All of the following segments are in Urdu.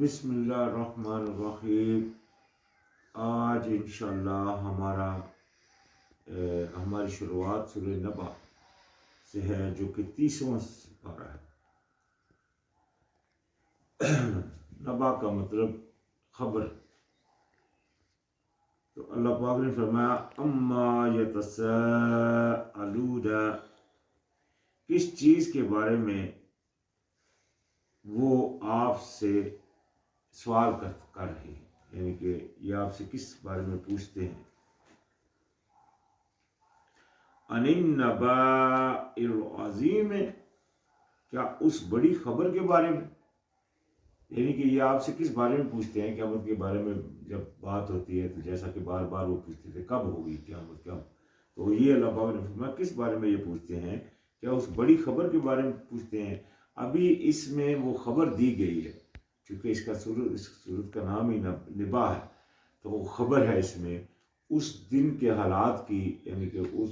بسم اللہ الرحمن الرحیم۔ آج انشاءاللہ ہماری شروعات سورہ نبا سے ہے، جو کہ 30واں پارہ ہے۔ نبا کا مطلب خبر۔ تو اللہ پاک نے فرمایا اما یتساءلون، کس چیز کے بارے میں وہ آپ سے سوال کر رہے ہیں، یعنی کہ یہ آپ سے کس بارے میں پوچھتے ہیں۔ عن النباء العظیم، کیا اس بڑی خبر کے بارے میں، یعنی کہ یہ آپ سے کس بارے میں پوچھتے ہیں؟ قیامت کے بارے میں جب بات ہوتی ہے تو جیسا کہ بار بار وہ پوچھتے تھے کب ہوگی قیامت، کب، تو یہ اللہ پاک نے فرمایا کس بارے میں یہ پوچھتے ہیں، کیا اس بڑی خبر کے بارے میں پوچھتے ہیں۔ ابھی اس میں وہ خبر دی گئی ہے، چونکہ اس سورت کا نام ہی نبا ہے، تو وہ خبر ہے اس میں اس دن کے حالات کی، یعنی کہ اس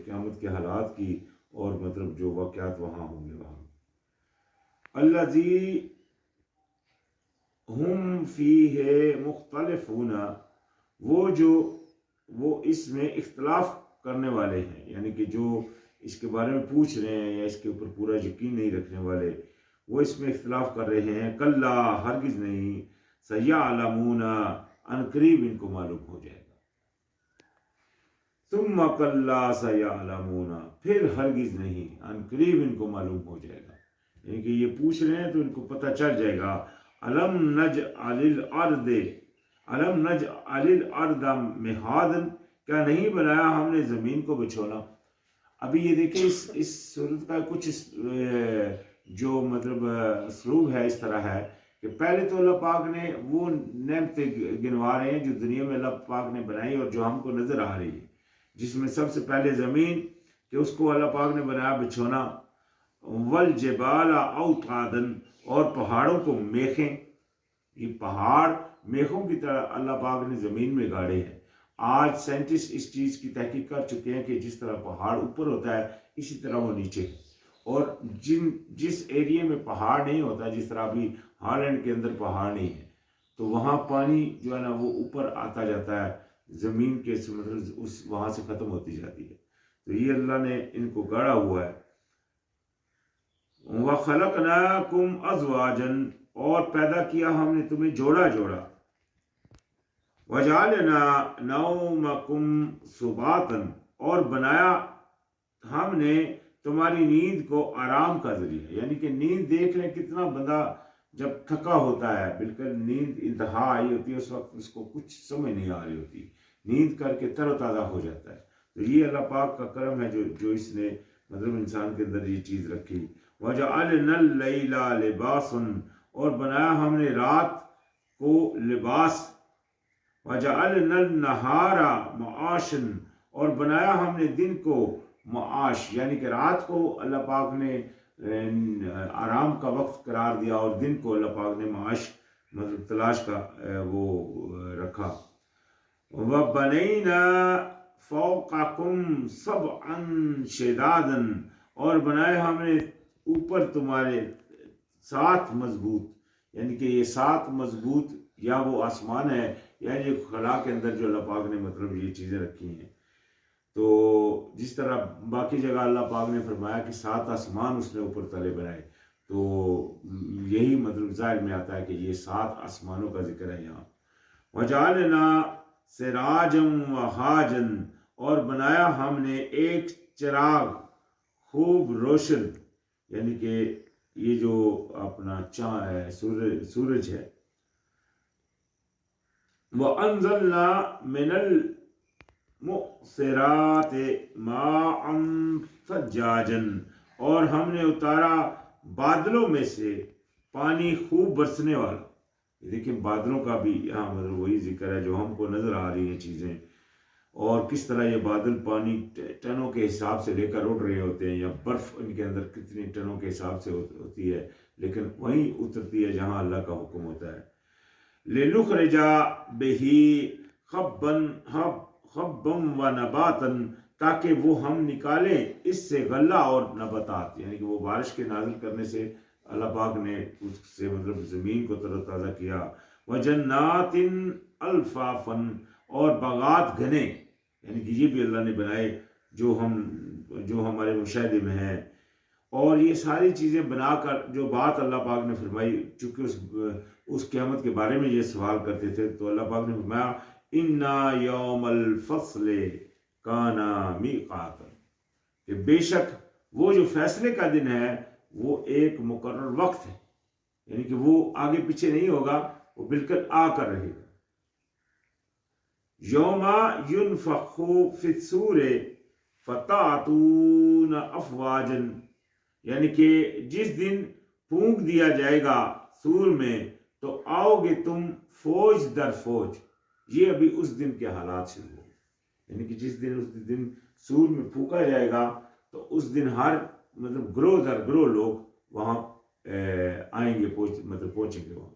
قیامت کے حالات کی، اور مطلب جو واقعات وہاں ہوں گے وہاں۔ الذی ہم فیہ مختلفون، وہ اس میں اختلاف کرنے والے ہیں، یعنی کہ جو اس کے بارے میں پوچھ رہے ہیں یا اس کے اوپر پورا یقین نہیں رکھنے والے، وہ اس میں اختلاف کر رہے ہیں۔ کلا، ہرگز نہیں، سیعلمون، ان قریب ان کو معلوم ہو جائے گا۔ ثم کلا سیعلمون، پھر ہرگز نہیں، ان قریب ان کو معلوم ہو جائے گا، یعنی کہ یہ پوچھ رہے ہیں تو ان کو پتہ چل جائے گا۔ الم نجعل الارض مہادا، کیا نہیں بنایا ہم نے زمین کو بچھونا۔ ابھی یہ دیکھیں اس صورت کا کچھ جو مطلب اسلوب ہے اس طرح ہے کہ پہلے تو اللہ پاک نے وہ نعمتیں گنوا رہے ہیں جو دنیا میں اللہ پاک نے بنائی اور جو ہم کو نظر آ رہی ہے، جس میں سب سے پہلے زمین کہ اس کو اللہ پاک نے بنایا بچھونا، والجبال اوتادا، اور پہاڑوں کو میخیں، یہ پہاڑ میخوں کی طرح اللہ پاک نے زمین میں گاڑے ہیں۔ آج سائنٹسٹ اس چیز کی تحقیق کر چکے ہیں کہ جس طرح پہاڑ اوپر ہوتا ہے اسی طرح وہ نیچے ہے، اور جس ایریے میں پہاڑ نہیں ہوتا، جس طرح ابھی ہالینڈ کے اندر پہاڑ نہیں ہے، تو وہاں پانی جو ہے نا وہ اوپر آتا جاتا ہے، زمین کے مطلب وہاں سے ختم ہوتی جاتی ہے، تو یہ اللہ نے ان کو گاڑا ہوا ہے۔ وَخَلَقْنَاكُمْ أَزْوَاجًا، اور پیدا کیا ہم نے تمہیں جوڑا جوڑا۔ وَجَعَلْنَا نَوْمَكُمْ سُبَاتًا، اور بنایا ہم نے تمہاری نیند کو آرام کا ذریعہ، یعنی کہ نیند دیکھ لیں کتنا بندہ جب تھکا ہوتا ہے، بالکل نیند انتہا آئی ہوتی ہے، اس وقت اس کو کچھ سمجھ نہیں آ رہی ہوتی، نیند کر کے تر و تازہ ہو جاتا ہے۔ تو یہ اللہ پاک کا کرم ہے جو اس نے مطلب انسان کے اندر یہ چیز رکھی۔ وَجَعَلْنَا اللَّيْلَ لِبَاسًا، اور بنایا ہم نے رات کو لباس۔ وَجَعَلْنَا النَّهَارَ مَعَاشًا، اور بنایا ہم نے دن کو معاش، یعنی کہ رات کو اللہ پاک نے آرام کا وقت قرار دیا اور دن کو اللہ پاک نے معاش مطلب تلاش کا وہ رکھا۔ وَبَنَيْنَا فَوْقَكُمْ سَبْعًا شِدَادًا، اور بنائے ہم نے اوپر تمہارے 7 مضبوط، یعنی کہ یہ 7 مضبوط یا وہ آسمان ہے یا یہ خلا کے اندر جو اللہ پاک نے مطلب یہ چیزیں رکھی ہیں۔ تو جس طرح باقی جگہ اللہ پاک نے فرمایا کہ 7 آسمان اس نے اوپر تلے بنائے، تو یہی مطلب ظاہر میں آتا ہے کہ یہ 7 آسمانوں کا ذکر ہے یہاں۔ وَجَعَلْنَا سِرَاجًا وَهَاجًا، اور بنایا ہم نے ایک چراغ خوب روشن، یعنی کہ یہ جو اپنا چاند ہے، سورج ہے۔ وَأَنزَلْنَا مِنَ الْمُعْصِرَاتِ مَاءً ثَجَّاجًا، اور ہم نے اتارا بادلوں میں سے پانی خوب برسنے والا۔ دیکھیں بادلوں کا بھی یہاں مطلب وہی ذکر ہے جو ہم کو نظر آ رہی ہیں چیزیں، اور کس طرح یہ بادل پانی ٹنوں کے حساب سے لے کر اڑ رہے ہوتے ہیں، یا برف ان کے اندر کتنی ٹنوں کے حساب سے ہوتی ہے، لیکن وہیں اترتی ہے جہاں اللہ کا حکم ہوتا ہے۔ لِنُخْرِجَ بِهِ حَبًّا وَنَبَاتًا، تاکہ وہ ہم نکالیں اس سے غلہ اور نباتات، یعنی کہ وہ بارش کے نازل کرنے سے اللہ پاک نے اس سے مطلب زمین کو تر و تازہ کیا. وجنات الفافن اور باغات گھنے، یعنی کہ یہ بھی اللہ نے بنائے جو ہمارے مشاہدے میں ہیں. اور یہ ساری چیزیں بنا کر جو بات اللہ پاک نے فرمائی، چونکہ اس قیامت کے بارے میں یہ سوال کرتے تھے تو اللہ پاک نے فرمایا انا یوم الفصل کان میقاتا، کہ بے شک وہ جو فیصلے کا دن ہے وہ ایک مقرر وقت ہے، یعنی کہ وہ آگے پیچھے نہیں ہوگا، وہ بالکل آ کر رہے گا. یوم ینفخ فی الصور فتاتون افواجا، یعنی کہ جس دن پھونک دیا جائے گا سور میں تو آؤ گے تم فوج در فوج. یہ ابھی اس دن کے حالات شروع ہو، یعنی کہ جس دن سور میں پھونکا جائے گا تو اس دن ہر مطلب گروہ در گروہ لوگ وہاں آئیں گے، پہنچیں گے وہاں.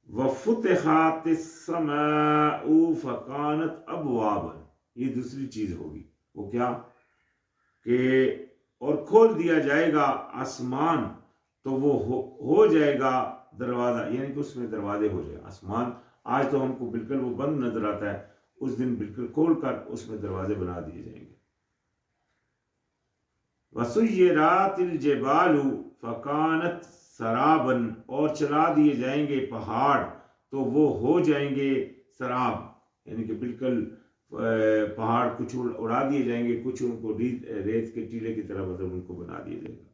وَفُتِحَتِ السَّمَاءُ فَكَانَتْ أَبْوَابًا، یہ دوسری چیز ہوگی. وہ کیا کہ اور کھول دیا جائے گا آسمان تو وہ ہو جائے گا دروازہ، یعنی کہ اس میں دروازے ہو جائے گا. آسمان آج تو ہم کو بالکل وہ بند نظر آتا ہے، اس دن بالکل کھول کر اس میں دروازے بنا دیے جائیں گے. وَسُيِّرَاتِ الْجِبَالُ فَكَانَتْ سَرَابًا، اور چلا دیے جائیں گے پہاڑ تو وہ ہو جائیں گے سراب، یعنی کہ بالکل پہاڑ کچھ اڑا دیے جائیں گے، کچھ ان کو ریت کے ٹیلے کی طرح مطلب ان کو بنا دیا جائے گا.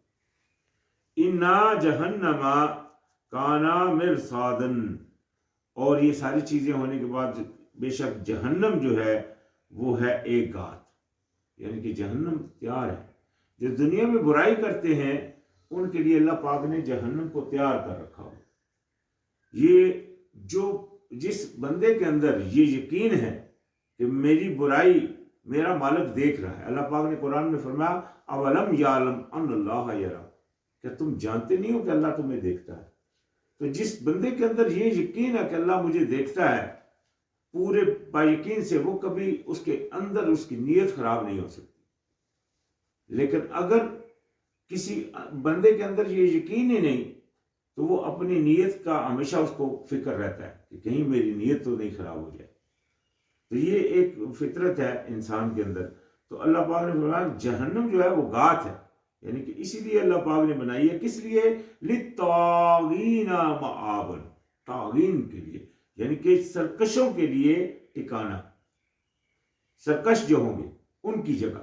اِنَّا جَهَنَّمَ كَانَ مِرْصَادًا، اور یہ ساری چیزیں ہونے کے بعد بے شک جہنم جو ہے وہ ہے ایک گات، یعنی کہ جہنم تیار ہے. جو دنیا میں برائی کرتے ہیں ان کے لیے اللہ پاک نے جہنم کو تیار کر رکھا ہو. یہ جس بندے کے اندر یہ یقین ہے کہ میری برائی میرا مالک دیکھ رہا ہے. اللہ پاک نے قرآن میں فرمایا اولم یعلم ان اللہ یرا، کہ تم جانتے نہیں ہو کہ اللہ تمہیں دیکھتا ہے. تو جس بندے کے اندر یہ یقین ہے کہ اللہ مجھے دیکھتا ہے پورے با یقین سے، وہ کبھی اس کے اندر اس کی نیت خراب نہیں ہو سکتی. لیکن اگر کسی بندے کے اندر یہ یقین ہی نہیں تو وہ اپنی نیت کا ہمیشہ اس کو فکر رہتا ہے کہ کہیں میری نیت تو نہیں خراب ہو جائے. تو یہ ایک فطرت ہے انسان کے اندر. تو اللہ پاک نے فرمایا جہنم جو ہے وہ گات ہے، یعنی کہ اسی لیے اللہ پاک نے بنائی ہے. کس لیے؟ للطاغین مآبا، طاغین کے لیے، یعنی کہ سرکشوں کے لیے ٹھکانہ. سرکش جو ہوں گے ان کی جگہ.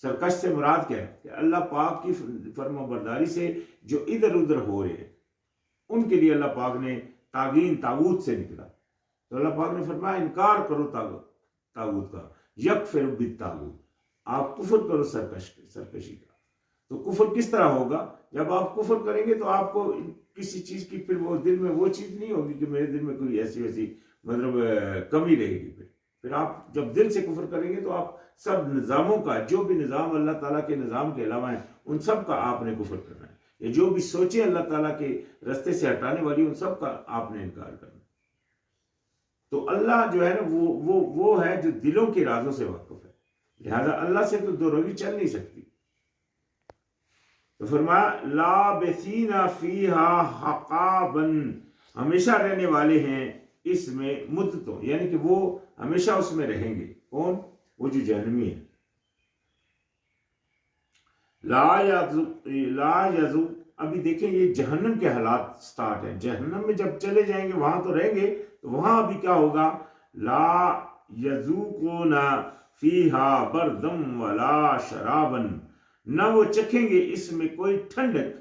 سرکش سے مراد کیا ہے کہ اللہ پاک کی فرما برداری سے جو ادھر ادھر ہو رہے ہیں ان کے لیے اللہ پاک نے طاغین، طاغوت سے نکلا. تو اللہ پاک نے فرمایا انکار کرو طاغوت کا، یکفر بالطاغوت، آپ کفر کرو سرکشی کا. تو کفر کس طرح ہوگا؟ جب آپ کفر کریں گے تو آپ کو کسی چیز کی پھر وہ دل میں وہ چیز نہیں ہوگی کہ میرے دل میں کوئی ایسی ویسی مطلب کمی رہے گی. پھر آپ جب دل سے کفر کریں گے تو آپ سب نظاموں کا، جو بھی نظام اللہ تعالیٰ کے نظام کے علاوہ ہیں ان سب کا آپ نے کفر کرنا ہے. یہ جو بھی سوچیں اللہ تعالیٰ کے رستے سے ہٹانے والی ان سب کا آپ نے انکار کرنا. تو اللہ جو ہے نا وہ ہے جو دلوں کے رازوں سے واقف ہے، لہذا اللہ سے تو دو روی چل نہیں سکتی. تو فرمایا لابثین فیہا حقابا، ہمیشہ رہنے والے ہیں اس میں مدتوں، یعنی کہ وہ ہمیشہ اس میں رہیں گے. کون؟ وہ جو جہنمی ہے. لا یذوق، ابھی دیکھیں یہ جہنم کے حالات سٹارٹ ہیں. جہنم میں جب چلے جائیں گے وہاں تو رہیں گے، تو وہاں ابھی کیا ہوگا؟ لا یذوقون فیہا بردم ولا شرابا، نہ وہ چکھیں گے اس میں کوئی ٹھنڈک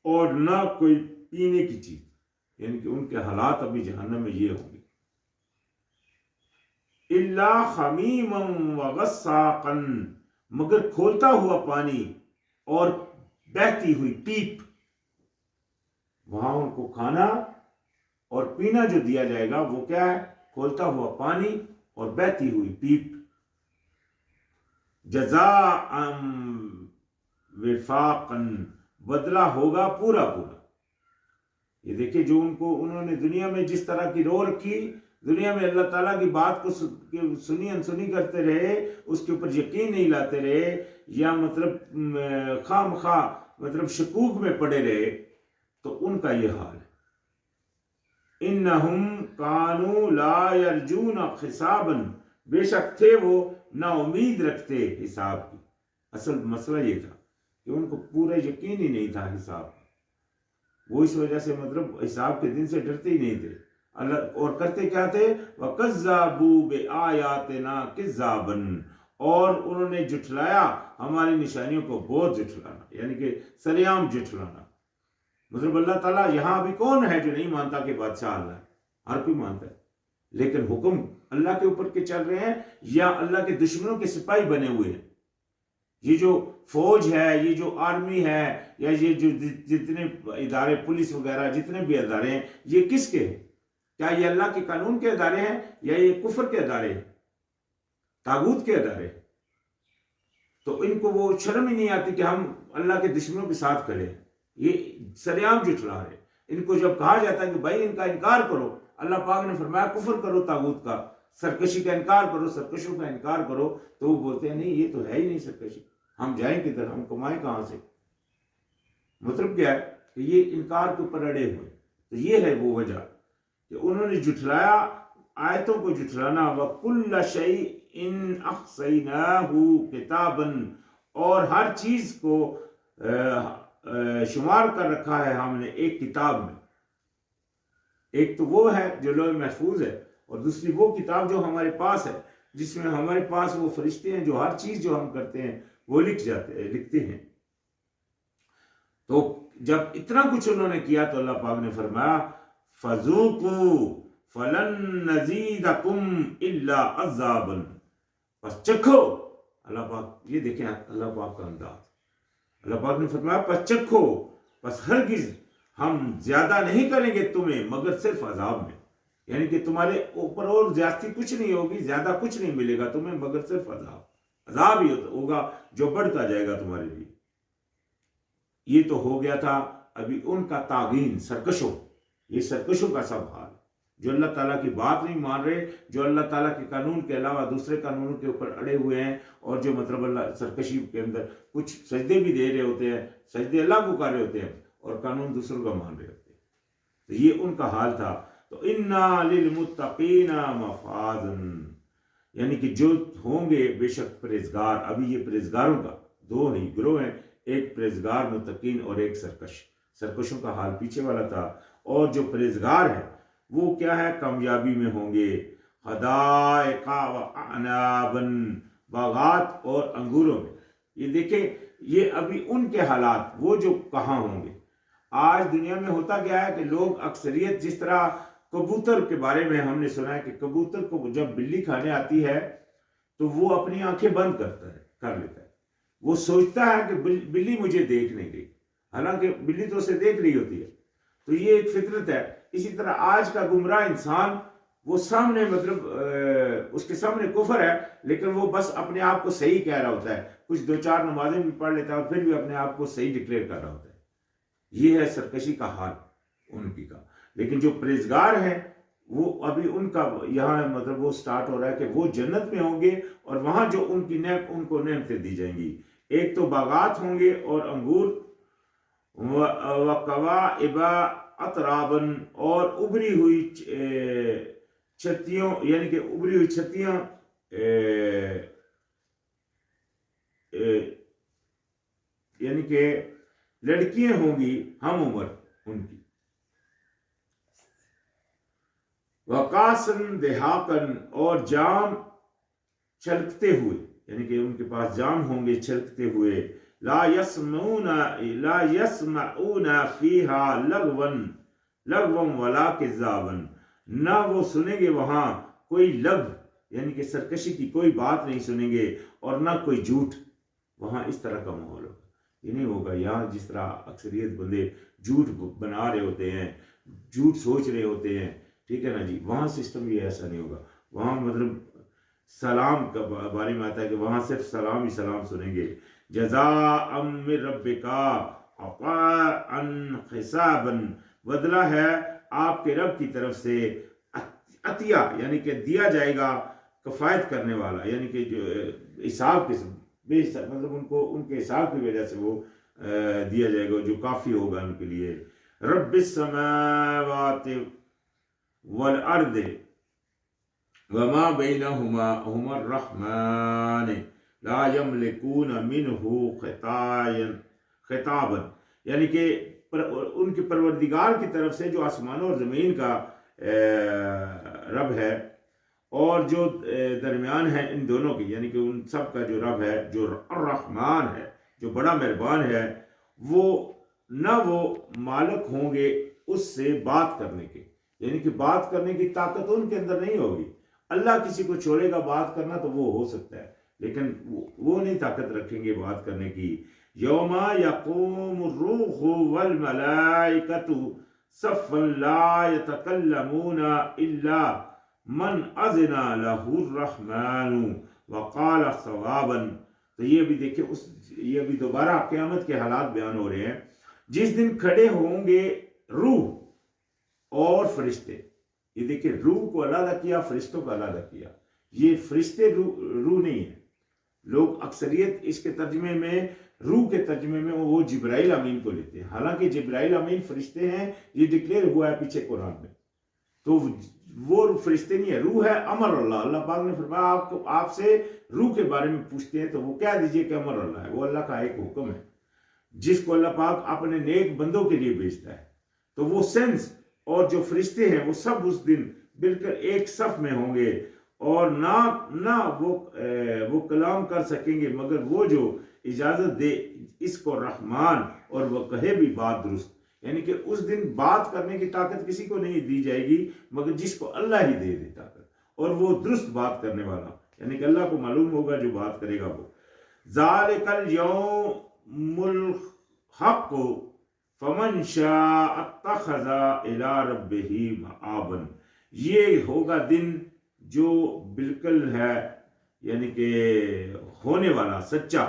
اور نہ کوئی پینے کی چیز. یعنی کہ ان کے حالات ابھی جہنم میں یہ ہوں گے. الا حمیما وغساقا، مگر کھولتا ہوا پانی اور بہتی ہوئی پیپ. وہاں ان کو کھانا اور پینا جو دیا جائے گا وہ کیا ہے؟ کھولتا ہوا پانی اور بہتی ہوئی پیپ. جزاء وفاقا، بدلہ ہوگا پورا پورا. یہ دیکھیں جو انہوں نے دنیا میں جس طرح کی رو رکھی دنیا میں اللہ تعالیٰ کی بات کو سنی انسنی کرتے رہے، اس کے اوپر یقین نہیں لاتے رہے، یا مطلب خواہ مخواہ مطلب شکوک میں پڑے رہے، تو ان کا یہ حال ہے۔ انہم کانوا لا یرجون حسابا، بے شک تھے وہ نا امید رکھتے حساب کی۔ اصل مسئلہ یہ تھا کہ ان کو پورا یقین ہی نہیں تھا حساب، وہ اس وجہ سے مطلب حساب کے دن سے ڈرتے ہی نہیں تھے اللہ، اور کرتے کیا تھے؟ وَكَذَّبُوا بِآيَاتِنَا كِذَّابًا، اور انہوں نے جھٹلایا ہماری نشانیوں کو، بہت جھٹلانا، یعنی کہ سریعام جھٹلانا۔ مطلب اللہ تعالیٰ یہاں ابھی کون ہے جو نہیں مانتا کہ بادشاہ اللہ ہے؟ ہر کوئی مانتا ہے، لیکن حکم اللہ کے اوپر کے چل رہے ہیں یا اللہ کے دشمنوں کے سپاہی بنے ہوئے ہیں؟ یہ جو فوج ہے، یہ جو آرمی ہے، یا یہ جو جتنے ادارے پولیس وغیرہ جتنے بھی ادارے ہیں، یہ کس کے ہیں؟ کیا یہ اللہ کے قانون کے ادارے ہیں یا یہ کفر کے ادارے ہیں، طاغوت کے ادارے ہیں؟ تو ان کو وہ شرم ہی نہیں آتی کہ ہم اللہ کے دشمنوں کے ساتھ کھڑے ہیں، یہ سریعام جھٹلا رہے۔ ان کو جب کہا جاتا ہے کہ بھائی ان کا انکار کرو، اللہ پاک نے فرمایا کفر کرو طاغوت کا، سرکشی کا انکار کرو، سرکشوں کا انکار کرو، تو وہ بولتے ہیں نہیں یہ تو ہے ہی نہیں سرکشی، ہم جائیں کدھر، ہم کمائیں کہاں سے؟ مطلب کیا ہے کہ یہ انکار کے اوپر اڑے ہوئے۔ تو یہ ہے وہ وجہ کہ انہوں نے جھٹلایا، آیتوں کو جھٹلانا۔ وَكُلَّ شَيْءٍ أَحْصَيْنَاهُ كِتَابًا، اور ہر چیز کو شمار کر رکھا ہے ہم نے ایک کتاب میں۔ ایک تو وہ ہے جو لوح محفوظ ہے، اور دوسری وہ کتاب جو ہمارے پاس ہے، جس میں ہمارے پاس وہ فرشتے ہیں جو ہر چیز جو ہم کرتے ہیں وہ لکھتے ہیں۔ تو جب اتنا کچھ انہوں نے کیا تو اللہ پاک نے فرمایا فَذُوقُوا فَلَن نَّزِيدَكُمْ إِلَّا عَذَابًا، پس چکھو۔ اللہ پاک، یہ دیکھیں اللہ پاک کا انداز، اللہ پاک نے فرمایا پس چکھو، پس ہرگز ہم زیادہ نہیں کریں گے تمہیں مگر صرف عذاب میں، یعنی کہ تمہارے اوپر اور زیادتی کچھ نہیں ہوگی، زیادہ کچھ نہیں ملے گا تمہیں مگر صرف عذاب ہی ہوگا جو بڑھتا جائے گا تمہارے لیے۔ یہ تو ہو گیا تھا ابھی ان کا طاغین، سرکشوں، یہ سرکشوں کا سب حال، جو اللہ تعالیٰ کی بات نہیں مان رہے، جو اللہ تعالیٰ کے قانون کے علاوہ دوسرے قانونوں کے اوپر اڑے ہوئے ہیں، اور جو مطلب اللہ سرکشی کے اندر کچھ سجدے بھی دے رہے ہوتے ہیں، سجدے اللہ کو کر رہے ہوتے ہیں اور قانون دوسروں کا مان رہے ہوتے ہیں۔ تو یہ ان کا حال تھا۔ تو اِنَّا لِلْمُتَّقِينَ مَفَازًا، یعنی کہ جو ہوں گے بے شک پرہیزگار۔ ابھی یہ پرہیزگاروں کا دو ہی گروہ ہیں، ایک پرہیزگار متقین اور ایک سرکش۔ سرکشوں کا حال پیچھے والا تھا، اور جو پرہیزگار ہے وہ کیا ہے؟ کامیابی میں ہوں گے۔ حدائق وَأَعْنَابًا، باغات اور انگوروں میں۔ یہ دیکھیں یہ ابھی ان کے حالات، وہ جو کہاں ہوں گے۔ آج دنیا میں ہوتا کیا ہے کہ لوگ اکثریت، جس طرح کبوتر کے بارے میں ہم نے سنا ہے کہ کبوتر کو جب بلی کھانے آتی ہے تو وہ اپنی آنکھیں بند کر لیتا ہے، وہ سوچتا ہے کہ بلی مجھے دیکھ نہیں رہی، حالانکہ بلی تو اسے دیکھ رہی ہوتی ہے۔ تو یہ ایک فطرت ہے۔ اسی طرح آج کا گمراہ انسان، وہ سامنے مطلب اس کے سامنے کفر ہے، لیکن وہ بس اپنے آپ کو صحیح کہہ رہا ہوتا ہے، کچھ دو چار نمازیں بھی پڑھ لیتا ہے اور پھر بھی اپنے آپ کو صحیح ڈکلیئر کر رہا ہوتا ہے۔ یہ ہے سرکشی کا حال ان کی کا۔ لیکن جو پرہیزگار ہیں وہ ابھی ان کا یہاں مطلب وہ سٹارٹ ہو رہا ہے کہ وہ جنت میں ہوں گے، اور وہاں جو ان کو نعمتیں دی جائیں گی، ایک تو باغات ہوں گے اور انگور، وَكَوَاعِبَ أَتْرَابًا، اور ابری ہوئی چھتیوں، یعنی کہ ابری ہوئی چھتیاں، یعنی کہ لڑکیاں ہوں گی ہم عمر ان کی۔ وَقَاسًا دِحَاقًا، اور جام چھلکتے ہوئے، یعنی کہ ان کے پاس جام ہوں گے چھلکتے ہوئے۔ لا يسمعون فيها لغوا ولا كذابا، نہ وہ سنیں گے وہاں کوئی لغو، یعنی کہ سرکشی کی کوئی بات نہیں سنیں گے، اور نہ کوئی جھوٹ۔ وہاں اس طرح کا ماحول ہوگا، یہ نہیں ہوگا یہاں جس طرح اکثریت بندے جھوٹ بنا رہے ہوتے ہیں، جھوٹ سوچ رہے ہوتے ہیں، ٹھیک ہے نا جی۔ وہاں سسٹم یہ ایسا نہیں ہوگا۔ وہاں مطلب سلام کا بارے میں آتا ہے کہ وہاں صرف سلام ہی سلام سنیں گے۔ جزاء من ربک عطاء حسابا، بدلہ ہے آپ کے رب کی طرف سے عطیہ یعنی کہ دیا جائے گا کفایت کرنے والا، یعنی کہ جو حساب کے بے حساب مطلب ان کے حساب کی وجہ سے وہ دیا جائے گا جو کافی ہوگا ان کے لیے. رب السماوات والارض وما بینہما ہما الرحمن لا یملکون منہ خطابا، یعنی کہ ان کے پروردگار کی طرف سے جو آسمانوں اور زمین کا رب ہے اور جو درمیان ہے ان دونوں کی، یعنی کہ ان سب کا جو رب ہے، جو الرحمن ہے، جو بڑا مہربان ہے، وہ نہ وہ مالک ہوں گے اس سے بات کرنے کے، یعنی کہ بات کرنے کی طاقت ان کے اندر نہیں ہوگی. اللہ کسی کو چھوڑے گا بات کرنا تو وہ ہو سکتا ہے، لیکن وہ نہیں طاقت رکھیں گے بات کرنے کی. یوم یقوم الروح والملائکۃ صفا لا یتکلمون الا من اذن له الرحمن وقال صوابا. تو یہ بھی دیکھیں یہ بھی دوبارہ قیامت کے حالات بیان ہو رہے ہیں. جس دن کھڑے ہوں گے روح اور فرشتے، یہ دیکھیں روح کو علیحدہ کیا، فرشتوں کو علیحدہ کیا. یہ فرشتے روح نہیں ہے. لوگ اکثریت اس کے ترجمے میں، روح کے ترجمے میں وہ جبرائیل امین کو لیتے ہیں، حالانکہ جبرائیل امین فرشتے ہیں، یہ ڈکلیئر ہوا ہے پیچھے قرآن میں. تو وہ فرشتے نہیں ہے، روح ہے امر اللہ. اللہ پاک نے فرمایا آپ سے روح کے بارے میں پوچھتے ہیں تو وہ کہہ دیجئے کہ امر اللہ ہے، وہ اللہ کا ایک حکم ہے جس کو اللہ پاک اپنے نیک بندوں کے لیے بھیجتا ہے. تو وہ سینس اور جو فرشتے ہیں وہ سب اس دن بالکل ایک صف میں ہوں گے، اور نہ وہ کلام کر سکیں گے مگر وہ جو اجازت دے اس کو رحمان، اور وہ کہے بھی بات درست. یعنی کہ اس دن بات کرنے کی طاقت کسی کو نہیں دی جائے گی مگر جس کو اللہ ہی دے دے طاقت، اور وہ درست بات کرنے والا، یعنی کہ اللہ کو معلوم ہوگا جو بات کرے گا وہ. ذالک الیوم الحق فمن شاء اتخذ الی ربہ مآبا. یہ ہوگا دن جو بالکل ہے، یعنی کہ ہونے والا سچا.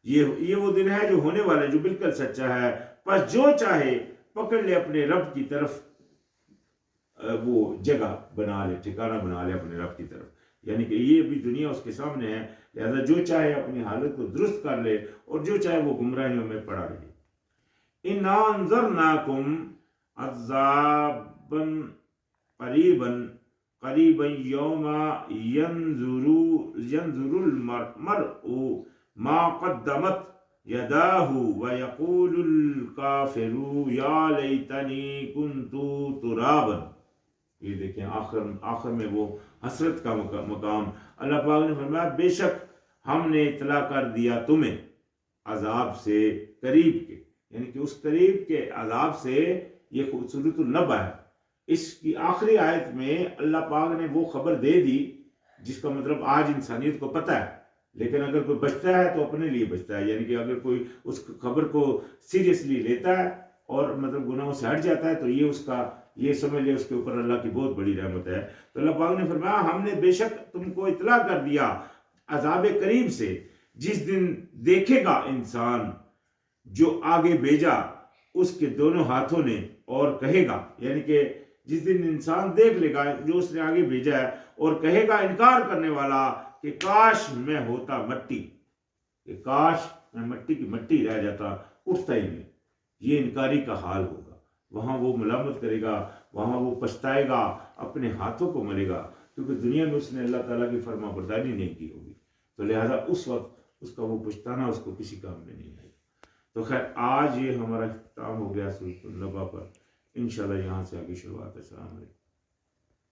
یہ وہ دن ہے جو ہونے والا ہے، جو بالکل سچا ہے. پس جو چاہے پکڑ لے اپنے رب کی طرف، وہ جگہ بنا لے، ٹھکانہ بنا لے اپنے رب کی طرف. یعنی کہ یہ بھی دنیا اس کے سامنے ہے، لہذا جو چاہے اپنی حالت کو درست کر لے اور جو چاہے وہ گمراہیوں میں پڑا رہے. اِنَّا أَنذَرْنَاكُمْ عَذَابًا قَرِيبًا يَوْمَ يَنظُرُ الْمَرْءُ مَا قَدَّمَتْ يَدَاهُ وَيَقُولُ الْكَافِرُ يَا لَيْتَنِي كُنْتُ تُرَابًا. یہ دیکھیں آخر میں وہ حسرت کا مقام. اللہ پاک نے فرمایا بے شک ہم نے اطلاع کر دیا تمہیں عذاب سے قریب کے، یعنی کہ اس قریب کے عذاب سے. یہ سورۃ النبأ ہے. اس کی آخری آیت میں اللہ پاک نے وہ خبر دے دی جس کا مطلب آج انسانیت کو پتہ ہے، لیکن اگر کوئی بچتا ہے تو اپنے لیے بچتا ہے. یعنی کہ اگر کوئی اس خبر کو سیریسلی لیتا ہے اور مطلب گناہوں سے ہٹ جاتا ہے تو یہ سمجھ لے اس کے اوپر اللہ کی بہت بڑی رحمت ہے. تو اللہ پاک نے فرمایا ہم نے بے شک تم کو اطلاع کر دیا عذاب قریب سے، جس دن دیکھے گا انسان جو آگے بھیجا اس کے دونوں ہاتھوں نے، اور کہے گا، یعنی کہ جس دن انسان دیکھ لے گا جو اس نے آگے بھیجا ہے، اور کہے گا انکار کرنے والا کہ کاش میں ہوتا مٹی، کہ کاش میں مٹی کی مٹی رہ جاتا، اٹھتا ہی نہیں. یہ انکاری کا حال ہوگا. وہاں وہ ملامت کرے گا، وہاں وہ پچھتائے گا، اپنے ہاتھوں کو ملے گا، کیونکہ دنیا میں اس نے اللہ تعالیٰ کی فرما برداری نہیں کی ہوگی. تو لہذا اس وقت اس کا وہ پچھتانا اس کو کسی کام میں نہیں آئے. تو خیر آج یہ ہمارا اختتام ہو گیا سورۃ النبأ پر. انشاءاللہ یہاں سے آگے شروعات ہے. السلام علیکم.